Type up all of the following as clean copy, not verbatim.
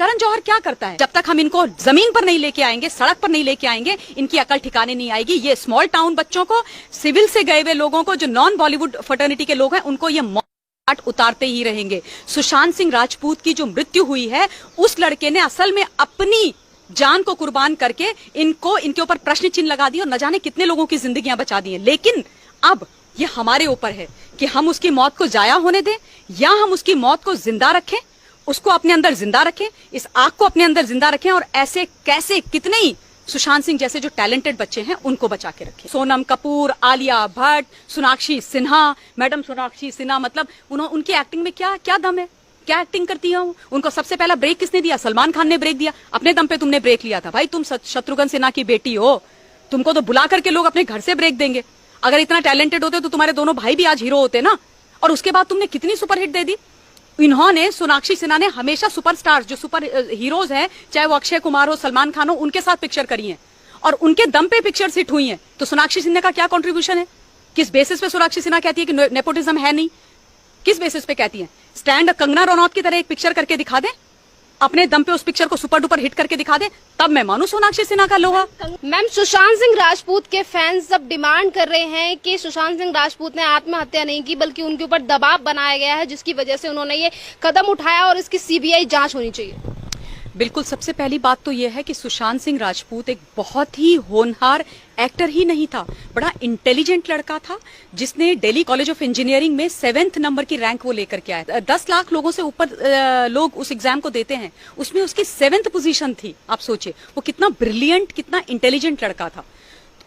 करण जौहर क्या करता है? जब तक हम इनको जमीन पर नहीं लेके आएंगे, सड़क पर नहीं लेके आएंगे, इनकी अकल ठिकाने नहीं आएगी। ये स्मॉल टाउन बच्चों को, सिविल से गए हुए लोगों को, जो नॉन बॉलीवुड फर्टर्निटी के लोग हैं, उनको ये उतारते ही रहेंगे। सुशांत सिंह राजपूत की जो मृत्यु हुई है, उस लड़के ने असल में अपनी जान को कुर्बान करके इनके ऊपर प्रश्न चिन्ह लगा दिए और न जाने कितने लोगों की जिंदगियां बचा दी हैं। लेकिन अब ये हमारे ऊपर है कि हम उसकी मौत को जाया होने दें या हम उसकी मौत को जिंदा रखें, उसको अपने अंदर जिंदा रखें, इस आग को अपने अंदर जिंदा रखें और ऐसे कैसे कितने ही सुशांत सिंह जैसे जो टैलेंटेड बच्चे हैं उनको बचा के रखें। सोनम कपूर, आलिया भट्ट, सोनाक्षी सिन्हा, मैडम सोनाक्षी सिन्हा, मतलब उनकी एक्टिंग में क्या क्या दम है, क्या एक्टिंग करती है। उनको सबसे पहला ब्रेक किसने दिया? सलमान खान ने ब्रेक दिया। अपने दम पे तुमने ब्रेक लिया था। भाई तुम शत्रुघ्न सिन्हा की बेटी हो, तुमको तो बुला करके लोग अपने घर से ब्रेक देंगे। अगर इतना टैलेंटेड होते तो तुम्हारे दोनों भाई भी आज हीरो होते ना। और उसके बाद तुमने कितनी सुपरहिट दे दी। इन्होंने, सोनाक्षी सिन्हा ने हमेशा सुपरस्टार्स जो सुपर हीरोज हैं, चाहे वो अक्षय कुमार हो, सलमान खान हो, उनके साथ पिक्चर करी है और उनके दम पे पिक्चर हिट हुई है। तो सोनाक्षी सिन्हा का क्या कंट्रीब्यूशन है? किस बेसिस पे सोनाक्षी सिन्हा कहती है कि नेपोटिज्म है नहीं? किस बेसिस पे कहती है? स्टैंड कंगना रनौत की तरह एक पिक्चर करके दिखा दे, अपने दम पे उस पिक्चर को सुपर डुपर हिट करके दिखा दे, तब मैं मानू सोनाक्षी सिन्हा का लोहा। मैम, सुशांत सिंह राजपूत के फैंस अब डिमांड कर रहे हैं कि सुशांत सिंह राजपूत ने आत्महत्या नहीं की बल्कि उनके ऊपर दबाव बनाया गया है, जिसकी वजह से उन्होंने ये कदम उठाया और इसकी सीबीआई जांच होनी चाहिए। बिल्कुल, सबसे पहली बात तो यह है कि सुशांत सिंह राजपूत एक बहुत ही होनहार एक्टर ही नहीं था, बड़ा इंटेलिजेंट लड़का था, जिसने दिल्ली कॉलेज ऑफ इंजीनियरिंग में 7th नंबर की रैंक वो लेकर के आया। 10 लाख लोगों से ऊपर लोग उस एग्जाम को देते हैं, उसमें उसकी 7th पोजीशन थी। आप सोचिए वो कितना ब्रिलियंट, कितना इंटेलिजेंट लड़का था।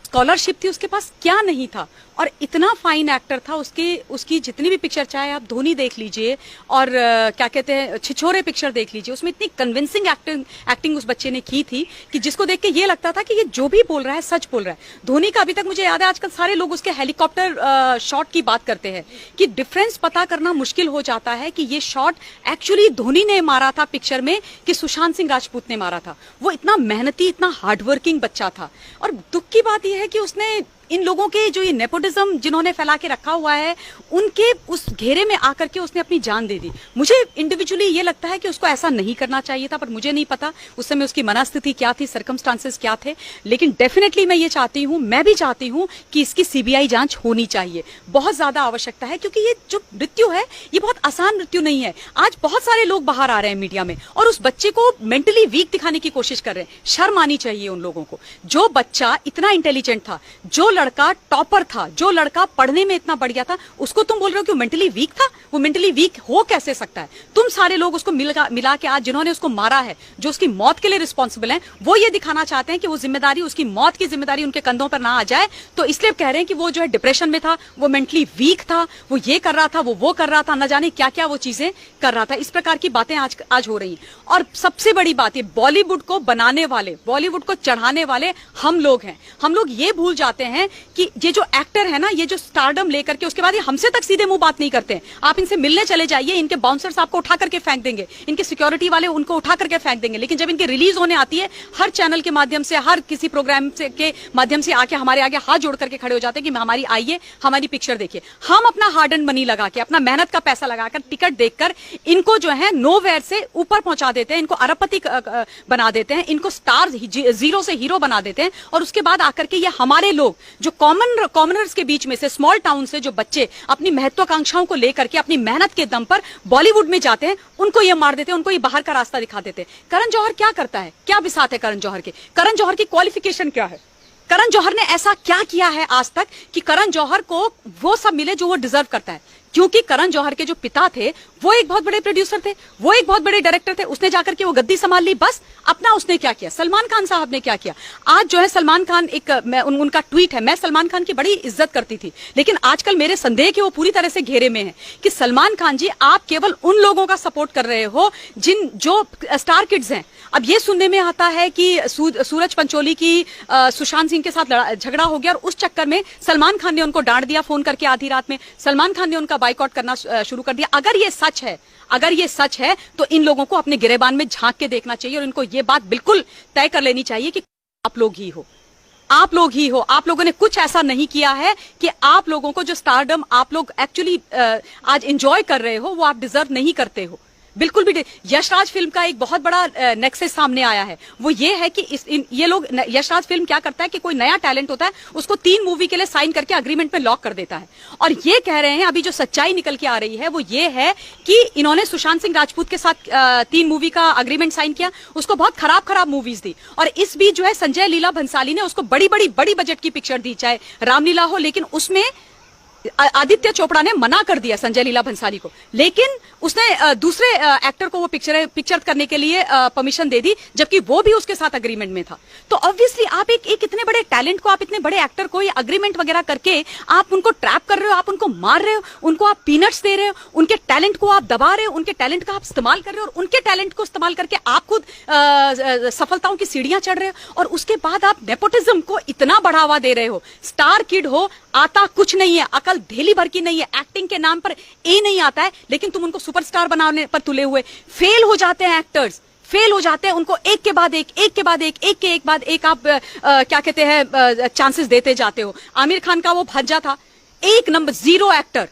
स्कॉलरशिप थी उसके पास, क्या नहीं था, और इतना फाइन एक्टर था। उसकी जितनी भी पिक्चर, चाहे आप धोनी देख लीजिए और क्या कहते हैं छिछोरे पिक्चर देख लीजिए, उसमें इतनी कन्विंसिंग एक्टिंग उस बच्चे ने की थी कि जिसको देख के ये लगता था कि ये जो भी बोल रहा है सच बोल रहा है। धोनी का अभी तक मुझे याद है, आजकल सारे लोग उसके हेलीकॉप्टर शॉट की बात करते हैं कि डिफरेंस पता करना मुश्किल हो जाता है कि ये शॉट एक्चुअली धोनी ने मारा था पिक्चर में कि सुशांत सिंह राजपूत ने मारा था। वो इतना मेहनती, इतना हार्डवर्किंग बच्चा था। और दुख की बात यह है कि उसने इन लोगों के जो ये नेपोटिज्म जिन्होंने फैला के रखा हुआ है, उनके उस घेरे में आकर के उसने अपनी जान दे दी। मुझे इंडिविजुअली ये लगता है कि उसको ऐसा नहीं करना चाहिए था, पर मुझे नहीं पता उस समय उसकी मनस्थिति क्या थी, सर्कमस्टांसेस क्या थे। लेकिन डेफिनेटली मैं ये चाहती हूँ, मैं भी चाहती हूँ कि इसकी सीबीआई जांच होनी चाहिए, बहुत ज्यादा आवश्यकता है। क्योंकि ये जो मृत्यु है ये बहुत आसान मृत्यु नहीं है। आज बहुत सारे लोग बाहर आ रहे हैं मीडिया में और उस बच्चे को मेंटली वीक दिखाने की कोशिश कर रहे हैं। शर्म आनी चाहिए उन लोगों को। जो बच्चा इतना इंटेलिजेंट था, जो लड़का टॉपर था, जो लड़का पढ़ने में इतना बढ़िया था, उसको तुम बोल रहे हो कि वो मेंटली वीक था? वो मेंटली वीक हो कैसे सकता है? तुम सारे लोग उसको मिला के आज जिन्होंने उसको मारा है, जो उसकी मौत के लिए रिस्पॉन्सिबल हैं, वो ये दिखाना चाहते हैं कि वो जिम्मेदारी, उसकी मौत की जिम्मेदारी उनके कंधों पर ना आ जाए। तो इसलिए कह रहे हैं कि वो जो है डिप्रेशन में था, वो मेंटली वीक था, वो ये कर रहा था, वो कर रहा था, न जाने क्या क्या वो चीजें कर रहा था। इस प्रकार की बातें आज हो रही हैं। और सबसे बड़ी बात, ये बॉलीवुड को बनाने वाले, बॉलीवुड को चढ़ाने वाले हम लोग हैं। हम लोग ये भूल जाते हैं कि ये जो एक्टर है ना, ये जो स्टारडम लेकर के उसके बाद ये हमसे तक सीधे मुंह बात नहीं करते हैं। आप इनसे मिलने चले जाइए, इनके बाउंसर्स आपको उठा करके फेंक देंगे, इनके सिक्योरिटी वाले उनको उठा करके फेंक देंगे। लेकिन जब इनकी रिलीज होने आती है, हर चैनल के माध्यम से, हर किसी प्रोग्राम के माध्यम से आके हमारे आगे हाथ जोड़ करके खड़े हो जाते हैं कि हमारी आइए, हमारी पिक्चर देखिए। हम अपना हार्ड एंड मनी लगा के, अपना मेहनत का पैसा लगाकर, टिकट देखकर इनको जो है नोवेयर से ऊपर पहुंचा देते हैं, इनको अरबपति बना देते हैं, इनको स्टार जीरो से हीरो बना देते हैं। और उसके बाद आकर के ये हमारे लोग जो कॉमनर्स के बीच में से, स्मॉल टाउन से जो बच्चे अपनी महत्वाकांक्षाओं को लेकर के अपनी मेहनत के दम पर बॉलीवुड में जाते हैं, उनको ये मार देते हैं, उनको ये बाहर का रास्ता दिखा देते हैं। करण जौहर क्या करता है? क्या बिसात है करण जौहर के? करण जौहर की क्वालिफिकेशन क्या है? करण जौहर ने ऐसा क्या किया है आज तक कि करण जौहर को वो सब मिले जो वो डिजर्व करता है? क्योंकि करण जौहर के जो पिता थे वो एक बहुत बड़े प्रोड्यूसर थे, वो एक बहुत बड़े डायरेक्टर थे। उसने जाकर के वो गद्दी संभाल ली, बस अपना उसने क्या किया। सलमान खान साहब ने क्या किया? आज जो है सलमान खान, उनका ट्वीट है, मैं सलमान खान की बड़ी इज्जत करती थी, लेकिन आजकल मेरे संदेह कि वो पूरी तरह से घेरे में है कि सलमान खान जी, आप केवल उन लोगों का सपोर्ट कर रहे हो जो स्टार किड्स हैं। अब ये सुनने में आता है कि सूरज पंचोली की सुशांत सिंह के साथ झगड़ा हो गया और उस चक्कर में सलमान खान ने उनको डांट दिया फोन करके आधी रात में। सलमान खान ने उनका बाइकआउट करना शुरू कर दिया। अगर ये सच है तो इन लोगों को अपने गिरेबान में झांक के देखना चाहिए और इनको ये बात बिल्कुल तय कर लेनी चाहिए कि आप लोग ही हो, आप लोगों ने कुछ ऐसा नहीं किया है कि आप लोगों को जो स्टारडम आप लोग एक्चुअली आज एंजॉय कर रहे हो वो आप डिजर्व नहीं करते हो। बिल्कुल भी यशराज फिल्म का एक बहुत बड़ा नेक्सस सामने आया है, वो ये है कि ये लोग, यशराज फिल्म क्या करता है कि कोई नया टैलेंट होता है उसको 3 मूवी के लिए साइन करके अग्रीमेंट में लॉक कर देता है। और ये कह रहे हैं, अभी जो सच्चाई निकल के आ रही है वो ये है कि इन्होंने सुशांत सिंह राजपूत के साथ 3 मूवी का अग्रीमेंट साइन किया, उसको बहुत खराब मूवीज दी, और इस बीच जो है संजय लीला भंसाली ने उसको बड़ी बजट की पिक्चर दी, चाहे रामलीला हो, लेकिन उसमें आदित्य चोपड़ा ने मना कर दिया संजय लीला भंसाली को, लेकिन उसने दूसरे एक्टर को वो पिक्चर करने के लिए परमिशन दे दी, जबकि वो भी उसके साथ अग्रीमेंट में था। तो ऑब्वियसली आप एक इतने बड़े टैलेंट को, आप इतने बड़े एक्टर को ये अग्रीमेंट वगैरह करके आप उनको ट्रैप कर रहे हो, आप उनको मार रहे हो, उनको आप पीनट्स दे रहे हो, उनके टैलेंट को आप दबा रहे हो, उनके टैलेंट का आप इस्तेमाल कर रहे हो, और उनके टैलेंट को इस्तेमाल करके आप खुद सफलताओं की सीढ़ियां चढ़ रहे हो, और उसके बाद आप नेपोटिज्म को इतना बढ़ावा दे रहे हो। स्टार किड हो, आता कुछ नहीं है, अकल ढेली भर की नहीं है, एक्टिंग के नाम पर ए नहीं आता है, लेकिन तुम उनको सुपरस्टार बनाने पर तुले हुए, फेल हो जाते हैं एक्टर्स, फेल हो जाते हैं, उनको एक के बाद एक आप क्या कहते हैं चांसेस देते जाते हो। आमिर खान का वो भज्जा था, 1 नंबर 0 एक्टर,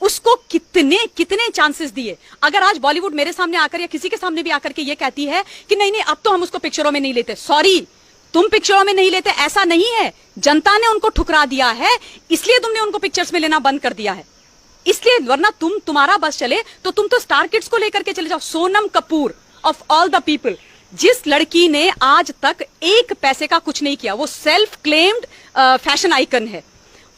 उसको कितने चांसेस दिए। अगर आज बॉलीवुड मेरे सामने आकर या किसी के सामने भी आकर के ये कहती है कि नहीं अब तो हम उसको पिक्चरों में नहीं लेते, सॉरी, तुम पिक्चरों में नहीं लेते, ऐसा नहीं है, जनता ने उनको ठुकरा दिया है, इसलिए तुमने उनको पिक्चर्स में लेना बंद कर दिया है, इसलिए, वरना तुम्हारा बस चले तो तुम तो स्टार किड्स को लेकर के चले जाओ। Sonam Kapoor of all the people, जिस लड़की ने आज तक 1 पैसे का कुछ नहीं किया, वो सेल्फ क्लेम्ड फैशन आइकन है,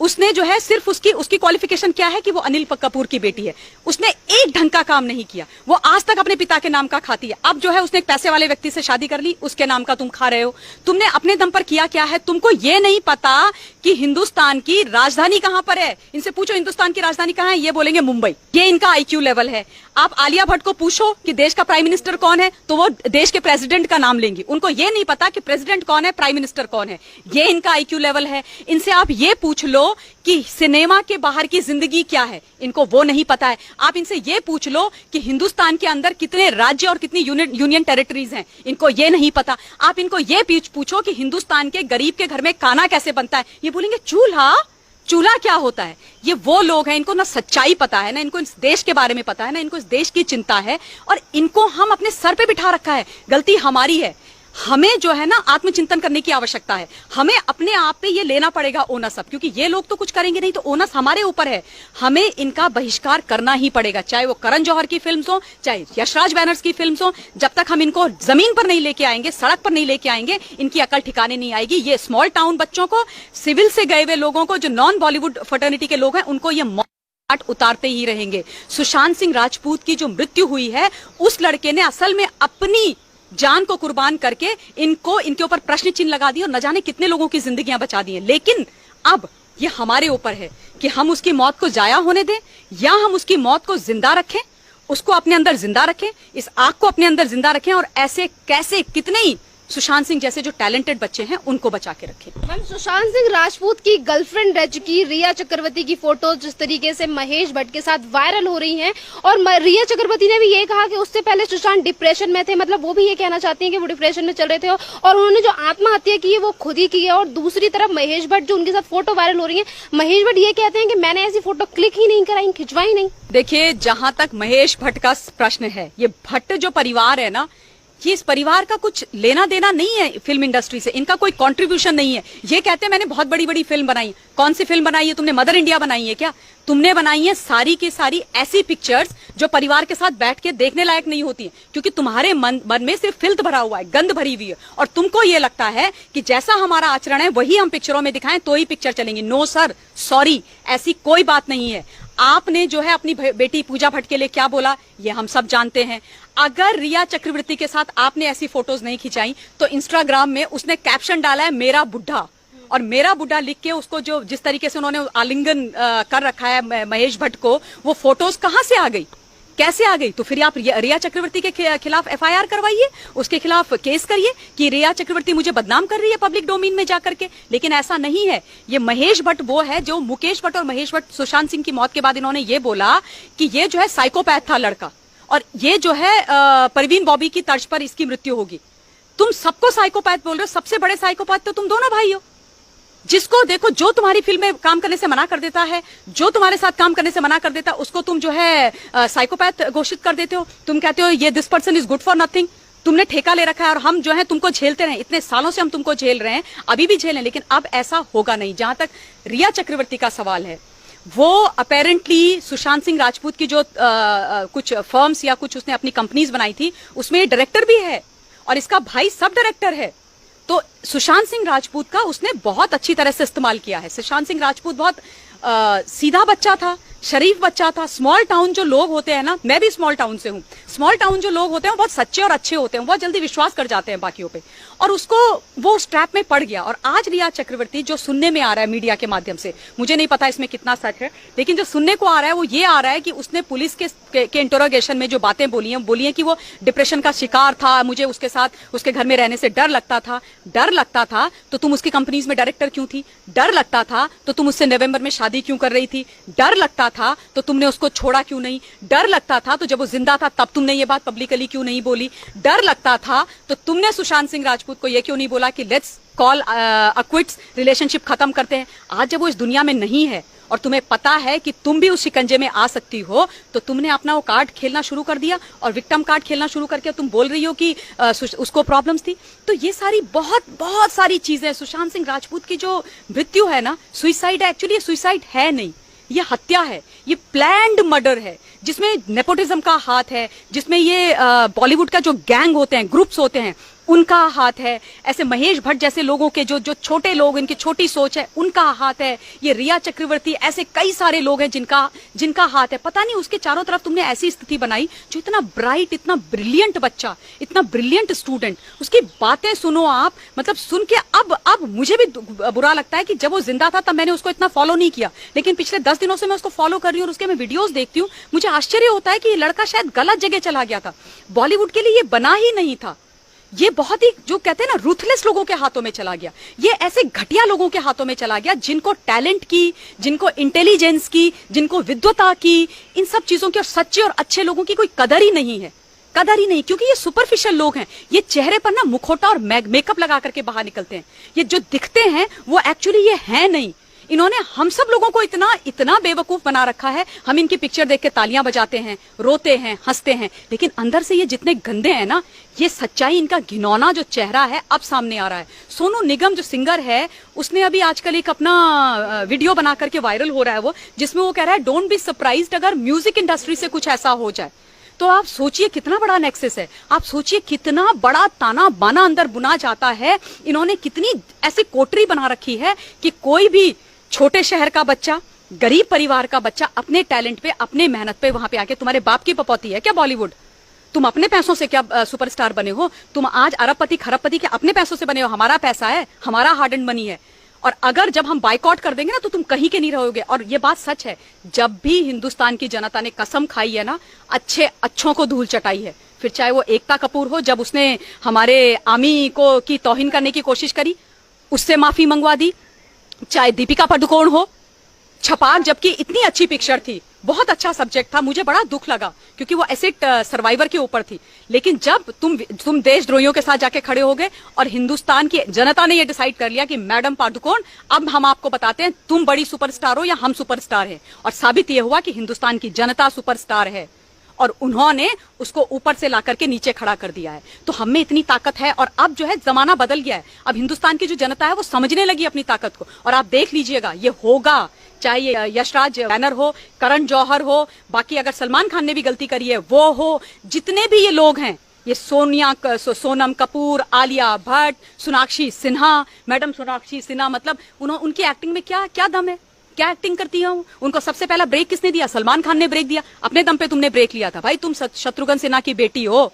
उसने जो है सिर्फ उसकी क्वालिफिकेशन क्या है कि वो अनिल कपूर की बेटी है, उसने एक ढंग का काम नहीं किया, वो आज तक अपने पिता के नाम का खाती है। अब जो है उसने एक पैसे वाले व्यक्ति से शादी कर ली, उसके नाम का तुम खा रहे हो। तुमने अपने दम पर किया क्या है? तुमको ये नहीं पता कि हिंदुस्तान की राजधानी कहां पर है। इनसे पूछो हिंदुस्तान की राजधानी कहां है, ये बोलेंगे मुंबई। ये इनका आईक्यू लेवल है। आप आलिया भट्ट को पूछो कि देश का प्राइम मिनिस्टर कौन है, तो वो देश के प्रेसिडेंट का नाम लेंगी। उनको ये नहीं पता कि प्रेसिडेंट कौन है, प्राइम मिनिस्टर कौन है। ये इनका आईक्यू लेवल है। इनसे आप ये पूछ लो कि सिनेमा के बाहर की जिंदगी क्या है, इनको वो नहीं पता है। आप इनसे ये पूछ लो कि हिंदुस्तान के अंदर कितने राज्य और कितनी यूनियन टेरिटरीज हैं, इनको ये नहीं पता। आप इनको ये पूछो कि हिंदुस्तान के गरीब के घर में खाना कैसे बनता है, ये बोलेंगे चूल्हा क्या होता है। ये वो लोग हैं, इनको ना सच्चाई पता है, ना इनको इस देश के बारे में पता है, ना इनको इस देश की चिंता है, और इनको हम अपने सर पे बिठा रखा है। गलती हमारी है। हमें जो है ना आत्मचिंतन करने की आवश्यकता है। हमें अपने आप पे ये लेना पड़ेगा ओनस, क्योंकि ये लोग तो कुछ करेंगे नहीं, तो ओनस हमारे ऊपर है। हमें इनका बहिष्कार करना ही पड़ेगा, चाहे वो करण जौहर की फिल्म्स हो, चाहे यशराज बैनर्स की फिल्म्स हो। जब तक हम इनको जमीन पर नहीं लेके आएंगे, सड़क पर नहीं लेके आएंगे, इनकी अकल ठिकाने नहीं आएगी। ये स्मॉल टाउन बच्चों को, सिविल से गए हुए लोगों को, जो नॉन बॉलीवुड फर्टर्निटी के लोग हैं, उनको ये उतारते ही रहेंगे। सुशांत सिंह राजपूत की जो मृत्यु हुई है, उस लड़के ने असल में अपनी जान को कुर्बान करके इनके ऊपर प्रश्न चिन्ह लगा दिए और न जाने कितने लोगों की जिंदगियां बचा दी हैं। लेकिन अब ये हमारे ऊपर है कि हम उसकी मौत को जाया होने दें या हम उसकी मौत को जिंदा रखें, उसको अपने अंदर जिंदा रखें, इस आग को अपने अंदर जिंदा रखें, और ऐसे कैसे कितने ही सुशांत सिंह जैसे जो टैलेंटेड बच्चे हैं उनको बचा के रखें। मैम, सुशांत सिंह राजपूत की गर्लफ्रेंड रह चुकी रिया चक्रवर्ती की फोटो जिस तरीके से महेश भट्ट के साथ वायरल हो रही हैं, और रिया चक्रवर्ती ने भी ये कहा कि उससे पहले सुशांत डिप्रेशन में थे, मतलब वो भी ये कहना चाहती हैं कि वो डिप्रेशन में चल रहे थे, और उन्होंने जो आत्महत्या की है वो खुद ही की है। और दूसरी तरफ महेश भट्ट जो उनके साथ फोटो वायरल हो रही है, महेश भट्ट ये कहते हैं कि मैंने ऐसी फोटो क्लिक ही नहीं कराई, खिंचवाई नहीं। देखिए, जहां तक महेश भट्ट का प्रश्न है, ये भट्ट जो परिवार है ना, ये इस परिवार का कुछ लेना देना नहीं है फिल्म इंडस्ट्री से, इनका कोई कंट्रीब्यूशन नहीं है। ये कहते हैं मैंने बहुत बड़ी बड़ी फिल्म बनाई। कौन सी फिल्म बनाई है तुमने? मदर इंडिया बनाई है क्या? तुमने बनाई है सारी की सारी ऐसी पिक्चर्स जो परिवार के साथ बैठ के देखने लायक नहीं होती है, क्योंकि तुम्हारे मन में सिर्फ फिल्थ भरा हुआ है, गंद भरी हुई है, और तुमको ये लगता है कि जैसा हमारा आचरण है वही हम पिक्चरों में दिखाएं तो ही पिक्चर चलेंगी। नो सर, सॉरी, ऐसी कोई बात नहीं है। आपने जो है अपनी बेटी पूजा भट्ट के लिए क्या बोला, ये हम सब जानते हैं। अगर रिया चक्रवर्ती के साथ आपने ऐसी फोटोज नहीं खिंचाई, तो इंस्टाग्राम में उसने कैप्शन डाला है मेरा बुढ़ा, और मेरा बुढ़ा लिख के उसको जो जिस तरीके से उन्होंने आलिंगन कर रखा है महेश भट्ट को, वो फोटोज कहां से आ गई, कैसे आ गई? तो फिर आप रिया चक्रवर्ती के खिलाफ एफआईआर करवाइए, उसके खिलाफ केस करिए कि रिया चक्रवर्ती मुझे बदनाम कर रही है पब्लिक डोमेन में जाकर के। लेकिन ऐसा नहीं है। ये महेश भट्ट वो है जो मुकेश भट्ट और महेश भट्ट सुशांत सिंह की मौत के बाद इन्होंने ये बोला कि ये जो है साइकोपैथ था लड़का, और ये जो है परवीन बॉबी की तर्ज पर इसकी मृत्यु होगी। तुम सबको साइकोपैथ बोल रहे हो, सबसे बड़े साइकोपैथ तो तुम दोनों भाई हो। जिसको देखो, जो तुम्हारी फिल्म में काम करने से मना कर देता है, जो तुम्हारे साथ काम करने से मना कर देता है, उसको तुम जो है साइकोपैथ घोषित कर देते हो। तुम कहते हो ये this person is good for nothing. तुमने ठेका ले रखा है और हम जो है तुमको झेलते रहे, इतने सालों से हम तुमको झेल रहे हैं, अभी भी झेलें, लेकिन अब ऐसा होगा नहीं। जहां तक रिया चक्रवर्ती का सवाल है, वो अपेरेंटली सुशांत सिंह राजपूत की जो कुछ फर्म्स या कुछ उसने अपनी कंपनीज बनाई थी, उसमें डायरेक्टर भी है और इसका भाई सब डायरेक्टर है। तो सुशांत सिंह राजपूत का उसने बहुत अच्छी तरह से इस्तेमाल किया है। सुशांत सिंह राजपूत बहुत सीधा बच्चा था, शरीफ बच्चा था। स्मॉल टाउन जो लोग होते हैं ना, मैं भी स्मॉल टाउन से हूँ, स्मॉल टाउन जो लोग होते हैं बहुत सच्चे और अच्छे होते हैं, बहुत जल्दी विश्वास कर जाते हैं बाकियों पे, और उसको वो उस ट्रैप में पड़ गया। और आज रिया चक्रवर्ती जो सुनने में आ रहा है मीडिया के माध्यम से, मुझे नहीं पता इसमें कितना सच है, लेकिन जो सुनने को आ रहा है वो ये आ रहा है कि उसने पुलिस के इंटरोगेशन में जो बातें बोली हैं कि वो डिप्रेशन का शिकार था, मुझे उसके साथ उसके घर में रहने से डर लगता था तो तुम उसकी कंपनीज में डायरेक्टर क्यों थी, डर लगता था तो तुम उससे नवंबर में शादी क्यों कर रही थी, डर लगता था तो तुमने उसको छोड़ा क्यों नहीं, डर लगता था तो जब वो जिंदा था तब तुमने ये बात पब्लिकली क्यों नहीं बोली, डर लगता था तो तुमने सुशांत सिंह राजपूत को ये क्यों नहीं बोला कि लेट्स कॉल क्विट्स, रिलेशनशिप खत्म करते हैं। आज जब वो इस दुनिया में नहीं है और तुम्हें पता है कि तुम भी उस शिकंजे में आ सकती हो, तो तुमने अपना वो कार्ड खेलना शुरू कर दिया और विक्टिम कार्ड खेलना शुरू करके तुम बोल रही हो कि उसको प्रॉब्लम्स थी। तो ये सारी बहुत सारी चीजें, सुशांत सिंह राजपूत की जो मृत्यु है ना, सुइसाइड है, एक्चुअली सुइसाइड है नहीं, ये हत्या है, ये प्लान्ड मर्डर है, जिसमें नेपोटिज्म का हाथ है, जिसमें ये बॉलीवुड का जो गैंग होते हैं, ग्रुप्स होते हैं, उनका हाथ है। ऐसे महेश भट्ट जैसे लोगों के जो छोटे लोग, इनकी छोटी सोच है, उनका हाथ है। ये रिया चक्रवर्ती, ऐसे कई सारे लोग हैं जिनका हाथ है। पता नहीं उसके चारों तरफ तुमने ऐसी स्थिति बनाई, जो इतना ब्राइट, इतना ब्रिलियंट बच्चा, इतना ब्रिलियंट स्टूडेंट, उसकी बातें सुनो आप, मतलब सुन के अब मुझे भी बुरा लगता है कि जब वो जिंदा था तब मैंने उसको इतना फॉलो नहीं किया, लेकिन पिछले 10 दिनों से मैं उसको फॉलो कर रही हूँ और उसके मैं वीडियोस देखती हूँ। मुझे आश्चर्य होता है कि ये लड़का शायद गलत जगह चला गया था, बॉलीवुड के लिए ये बना ही नहीं था। ये बहुत ही, जो कहते हैं ना, रूथलेस लोगों के हाथों में चला गया। ये ऐसे घटिया लोगों के हाथों में चला गया जिनको टैलेंट की, जिनको इंटेलिजेंस की, जिनको विद्वता की, इन सब चीजों की और सच्चे और अच्छे लोगों की कोई कदर ही नहीं है, कदर ही नहीं, क्योंकि ये सुपरफिशियल लोग हैं। ये चेहरे पर ना मुखौटा और मेकअप लगा करके बाहर निकलते हैं। ये जो दिखते हैं वो एक्चुअली ये है नहीं। इन्होंने हम सब लोगों को इतना बेवकूफ बना रखा है। हम इनकी पिक्चर देख के तालियां बजाते हैं, रोते हैं, हंसते हैं, लेकिन अंदर से ये जितने गंदे हैं ना, ये सच्चाई, इनका घिनौना जो चेहरा है अब सामने आ रहा है। सोनू निगम जो सिंगर है, उसने अभी आजकल एक अपना वीडियो बना करके वायरल हो रहा है वो, जिसमें वो कह रहा है डोंट बी सरप्राइज्ड अगर म्यूजिक इंडस्ट्री से कुछ ऐसा हो जाए। तो आप सोचिए कितना बड़ा नेक्सस है, आप सोचिए कितना बड़ा ताना बाना अंदर बुना जाता है। इन्होंने कितनी ऐसी कोटरी बना रखी है कि कोई भी छोटे शहर का बच्चा, गरीब परिवार का बच्चा अपने टैलेंट पे, अपने मेहनत पे वहां पे आके, तुम्हारे बाप की पपौती है क्या बॉलीवुड? तुम अपने पैसों से क्या सुपरस्टार बने हो? तुम आज अरबपति खरबपति के अपने पैसों से बने हो। हमारा पैसा है, हमारा हार्ड एंड मनी है, और अगर जब हम बाइकआउट कर देंगे ना तो तुम कहीं के नहीं रहोगे। और ये बात सच है, जब भी हिंदुस्तान की जनता ने कसम खाई है ना, अच्छों को धूल चटाई है, फिर चाहे वो एकता कपूर हो, जब उसने हमारे आर्मी को की तौहीन करने की कोशिश करी, उससे माफी मंगवा दी, चाहे दीपिका पादुकोण हो, छपाक, जबकि इतनी अच्छी पिक्चर थी, बहुत अच्छा सब्जेक्ट था, मुझे बड़ा दुख लगा क्योंकि वो एसिड सर्वाइवर के ऊपर थी। लेकिन जब तुम देशद्रोहियों के साथ जाके खड़े हो गए और हिंदुस्तान की जनता ने ये डिसाइड कर लिया कि मैडम पादुकोण, अब हम आपको बताते हैं तुम बड़ी सुपरस्टार हो या हम सुपरस्टार हैं, और साबित ये हुआ कि हिंदुस्तान की जनता सुपरस्टार है, और उन्होंने उसको ऊपर से ला करके नीचे खड़ा कर दिया है। तो हम में इतनी ताकत है, और अब जो है जमाना बदल गया है। अब हिंदुस्तान की जो जनता है वो समझने लगी अपनी ताकत को, और आप देख लीजिएगा ये होगा, चाहे ये यशराज बैनर हो, करण जौहर हो, बाकी अगर सलमान खान ने भी गलती करी है वो हो, जितने भी ये लोग हैं, ये सोनम कपूर, आलिया भट्ट, सोनाक्षी सिन्हा, मैडम सोनाक्षी सिन्हा, मतलब उनकी एक्टिंग में क्या दम है, क्या एक्टिंग करती है। उनको सबसे पहला ब्रेक किसने दिया? सलमान खान ने ब्रेक दिया। अपने दम पे तुमने ब्रेक लिया था भाई, तुम शत्रुघ्न सिन्हा की बेटी हो,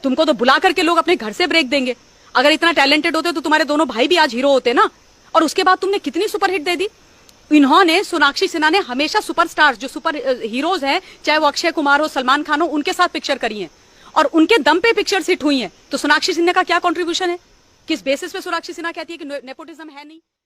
तुमको तो बुला करके लोग अपने घर से ब्रेक देंगे। अगर इतना टैलेंटेड होते तो तुम्हारे दोनों भाई भी आज हीरो होते ना। और उसके बाद तुमने कितनी सुपरहिट दे दी। इन्होंने, सोनाक्षी सिन्हा ने हमेशा सुपरस्टार, जो सुपर हीरोज हैं, चाहे वो अक्षय कुमार हो, सलमान खान हो, उनके साथ पिक्चर करी है, और उनके दम पे पिक्चर हिट हुई है। तो सोनाक्षी सिन्हा का क्या कॉन्ट्रीब्यूशन है? किस बेसिस पे सोनाक्षी सिन्हा कहती है कि नेपोटिज्म है नहीं?